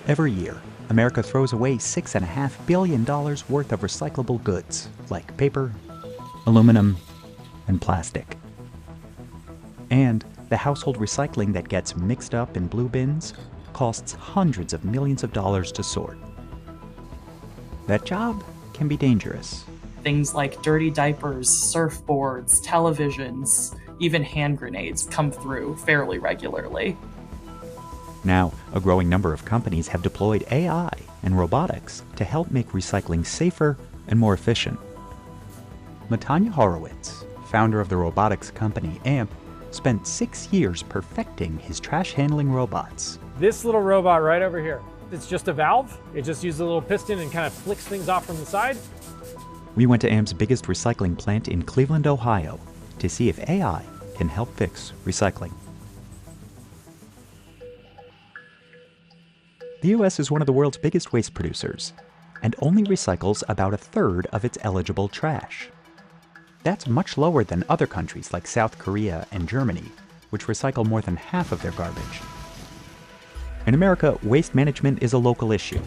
Every year, America throws away $6.5 billion worth of recyclable goods, like paper, aluminum, and plastic. And the household recycling that gets mixed up in blue bins costs hundreds of millions of dollars to sort. That job can be dangerous. Things like dirty diapers, surfboards, televisions, even hand grenades come through fairly regularly. Now, a growing number of companies have deployed AI and robotics to help make recycling safer and more efficient. Matanya Horowitz, founder of the robotics company AMP, spent 6 years perfecting his trash handling robots. This little robot right over here, it's just a valve. It just uses a little piston and kind of flicks things off from the side. We went to AMP's biggest recycling plant in Cleveland, Ohio, to see if AI can help fix recycling. The U.S. is one of the world's biggest waste producers, and only recycles about a third of its eligible trash. That's much lower than other countries like South Korea and Germany, which recycle more than half of their garbage. In America, waste management is a local issue.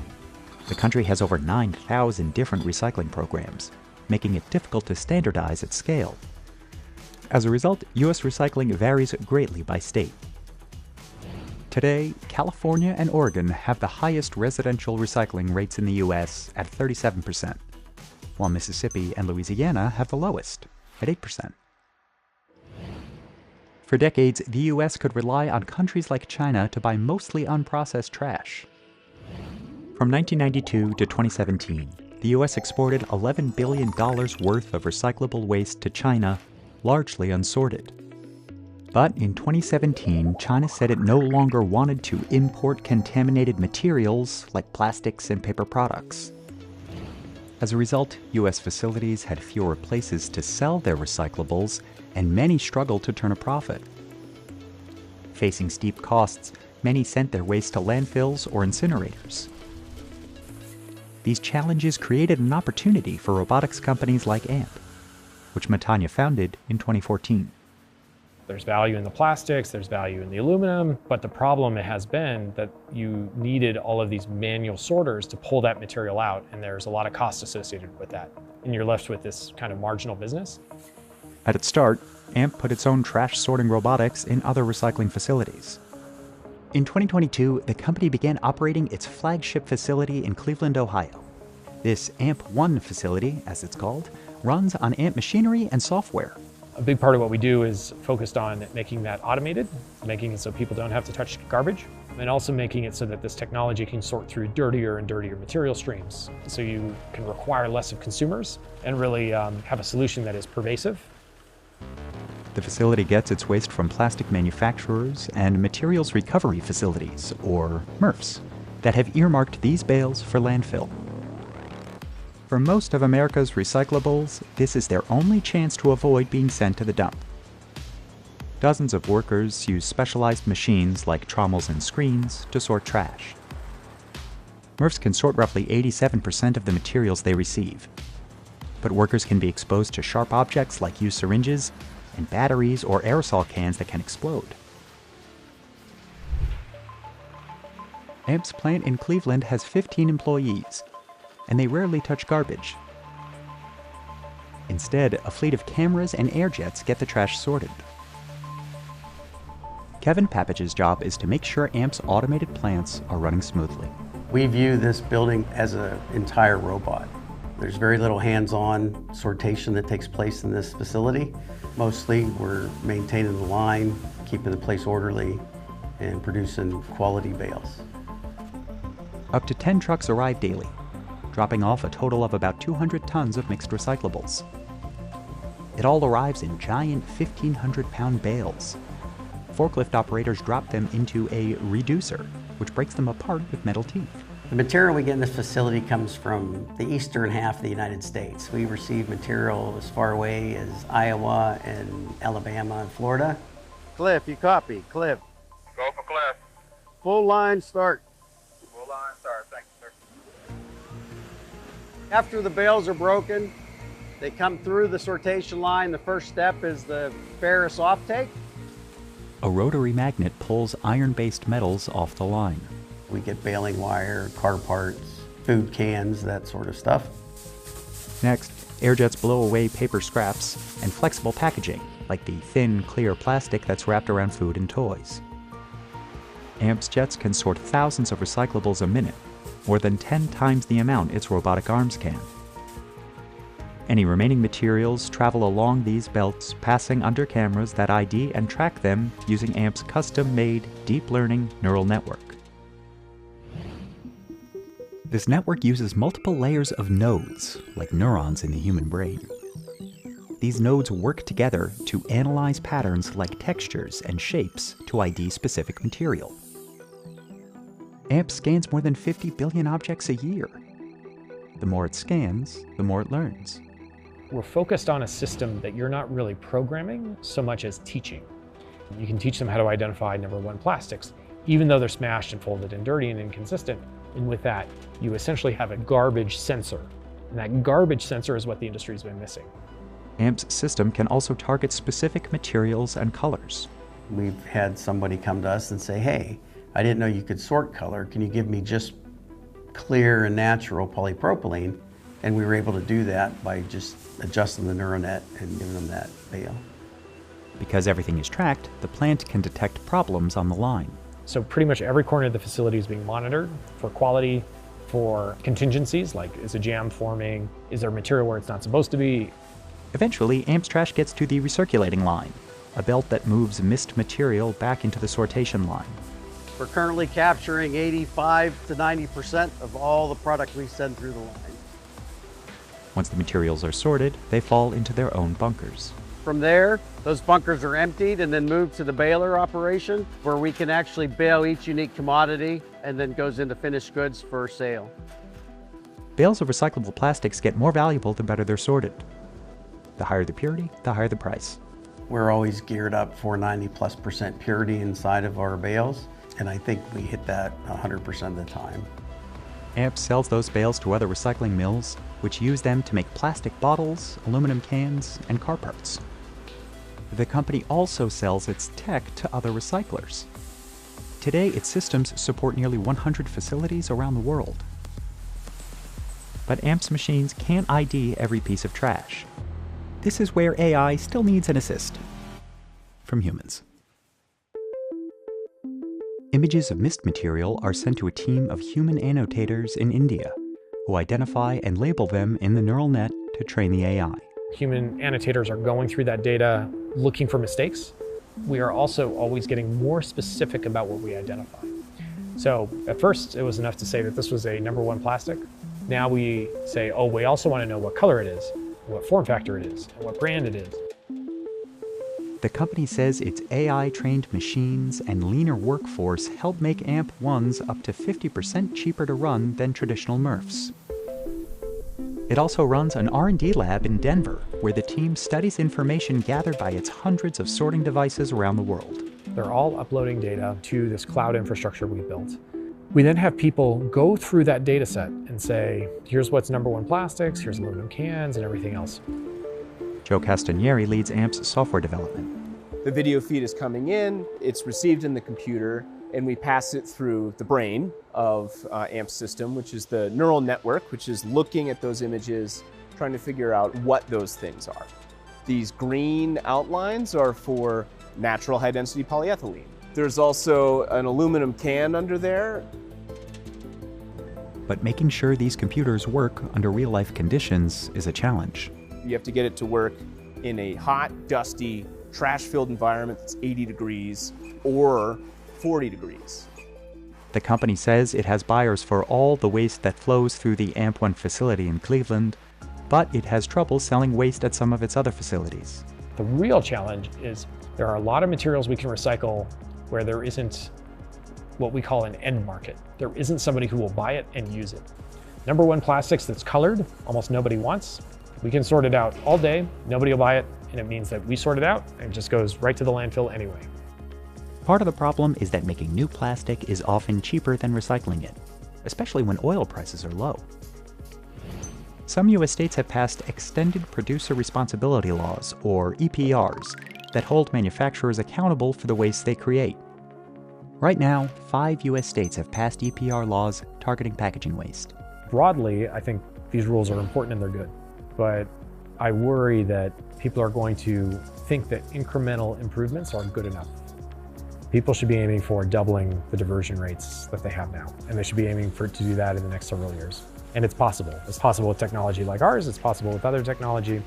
The country has over 9,000 different recycling programs, making it difficult to standardize at scale. As a result, U.S. recycling varies greatly by state. Today, California and Oregon have the highest residential recycling rates in the U.S. at 37%, while Mississippi and Louisiana have the lowest, at 8%. For decades, the U.S. could rely on countries like China to buy mostly unprocessed trash. From 1992 to 2017, the U.S. exported $11 billion worth of recyclable waste to China, largely unsorted. But in 2017, China said it no longer wanted to import contaminated materials like plastics and paper products. As a result, U.S. facilities had fewer places to sell their recyclables, and many struggled to turn a profit. Facing steep costs, many sent their waste to landfills or incinerators. These challenges created an opportunity for robotics companies like AMP, which Matanya founded in 2014. There's value in the plastics, there's value in the aluminum, but the problem has been that you needed all of these manual sorters to pull that material out, and there's a lot of cost associated with that. And you're left with this kind of marginal business. At its start, AMP put its own trash sorting robotics in other recycling facilities. In 2022, the company began operating its flagship facility in Cleveland, Ohio. This AMP1 facility, as it's called, runs on AMP machinery and software. A big part of what we do is focused on making that automated, making it so people don't have to touch garbage, and also making it so that this technology can sort through dirtier and dirtier material streams. So you can require less of consumers and really have a solution that is pervasive. The facility gets its waste from plastic manufacturers and materials recovery facilities, or MRFs, that have earmarked these bales for landfill. For most of America's recyclables, this is their only chance to avoid being sent to the dump. Dozens of workers use specialized machines like trommels and screens to sort trash. MRFs can sort roughly 87% of the materials they receive. But workers can be exposed to sharp objects like used syringes and batteries or aerosol cans that can explode. AMP's plant in Cleveland has 15 employees, and they rarely touch garbage. Instead, a fleet of cameras and air jets get the trash sorted. Kevin Papage's job is to make sure AMP's automated plants are running smoothly. We view this building as an entire robot. There's very little hands-on sortation that takes place in this facility. Mostly we're maintaining the line, keeping the place orderly, and producing quality bales. Up to 10 trucks arrive daily, dropping off a total of about 200 tons of mixed recyclables. It all arrives in giant 1,500-pound bales. Forklift operators drop them into a reducer, which breaks them apart with metal teeth. The material we get in this facility comes from the eastern half of the United States. We receive material as far away as Iowa and Alabama and Florida. Cliff, you copy. Cliff. Go for Cliff. Full line start. Full line start. Thank you, sir. After the bales are broken, they come through the sortation line. The first step is the ferrous offtake. A rotary magnet pulls iron-based metals off the line. We get baling wire, car parts, food cans, that sort of stuff. Next, air jets blow away paper scraps and flexible packaging, like the thin, clear plastic that's wrapped around food and toys. AMP's jets can sort thousands of recyclables a minute, more than 10 times the amount its robotic arms can. Any remaining materials travel along these belts, passing under cameras that ID and track them using AMP's custom-made deep learning neural network. This network uses multiple layers of nodes, like neurons in the human brain. These nodes work together to analyze patterns like textures and shapes to ID specific material. AMP scans more than 50 billion objects a year. The more it scans, the more it learns. We're focused on a system that you're not really programming so much as teaching. You can teach them how to identify number one plastics, even though they're smashed and folded and dirty and inconsistent. And with that, you essentially have a garbage sensor. And that garbage sensor is what the industry's been missing. AMP's system can also target specific materials and colors. We've had somebody come to us and say, hey, I didn't know you could sort color. Can you give me just clear and natural polypropylene? And we were able to do that by just adjusting the neural net and giving them that bale. Because everything is tracked, the plant can detect problems on the line. So pretty much every corner of the facility is being monitored for quality, for contingencies, like is a jam forming, is there material where it's not supposed to be. Eventually, AMP's trash gets to the recirculating line, a belt that moves missed material back into the sortation line. We're currently capturing 85 to 90% of all the product we send through the line. Once the materials are sorted, they fall into their own bunkers. From there, those bunkers are emptied and then moved to the baler operation, where we can actually bale each unique commodity and then goes into finished goods for sale. Bales of recyclable plastics get more valuable the better they're sorted. The higher the purity, the higher the price. We're always geared up for 90+% purity inside of our bales, and I think we hit that 100% of the time. AMP sells those bales to other recycling mills, which use them to make plastic bottles, aluminum cans, and car parts. The company also sells its tech to other recyclers. Today, its systems support nearly 100 facilities around the world. But AMP's machines can't ID every piece of trash. This is where AI still needs an assist from humans. Images of missed material are sent to a team of human annotators in India, who identify and label them in the neural net to train the AI. Human annotators are going through that data, looking for mistakes. We are also always getting more specific about what we identify. So at first, it was enough to say that this was a number one plastic. Now we say, oh, we also want to know what color it is, what form factor it is, and what brand it is. The company says its AI-trained machines and leaner workforce help make AMP-1s up to 50% cheaper to run than traditional MRFs. It also runs an R&D lab in Denver, where the team studies information gathered by its hundreds of sorting devices around the world. They're all uploading data to this cloud infrastructure we built. We then have people go through that data set and say, here's what's number one plastics, here's aluminum cans, and everything else. Joe Castagneri leads AMP's software development. The video feed is coming in, it's received in the computer, and we pass it through the brain of AMP's system, which is the neural network, which is looking at those images, trying to figure out what those things are. These green outlines are for natural high-density polyethylene. There's also an aluminum can under there. But making sure these computers work under real-life conditions is a challenge. You have to get it to work in a hot, dusty, trash-filled environment that's 80 degrees or 40 degrees. The company says it has buyers for all the waste that flows through the AMP1 facility in Cleveland, but it has trouble selling waste at some of its other facilities. The real challenge is there are a lot of materials we can recycle where there isn't what we call an end market. There isn't somebody who will buy it and use it. Number one plastics that's colored, almost nobody wants. We can sort it out all day, nobody will buy it, and it means that we sort it out and it just goes right to the landfill anyway. Part of the problem is that making new plastic is often cheaper than recycling it, especially when oil prices are low. Some US states have passed extended producer responsibility laws, or EPRs, that hold manufacturers accountable for the waste they create. Right now, 5 U.S. states have passed EPR laws targeting packaging waste. Broadly, I think these rules are important and they're good, but I worry that people are going to think that incremental improvements are good enough. People should be aiming for doubling the diversion rates that they have now, and they should be aiming to do that in the next several years. And it's possible. It's possible with technology like ours, it's possible with other technology.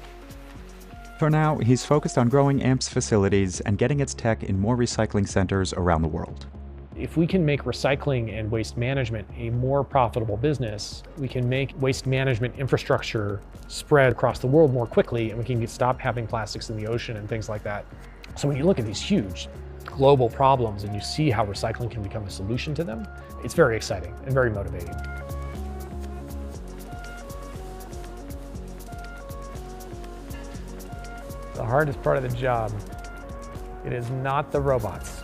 For now, he's focused on growing AMP's facilities and getting its tech in more recycling centers around the world. If we can make recycling and waste management a more profitable business, we can make waste management infrastructure spread across the world more quickly, and we can stop having plastics in the ocean and things like that. So when you look at these huge global problems and you see how recycling can become a solution to them, it's very exciting and very motivating. The hardest part of the job, it is not the robots.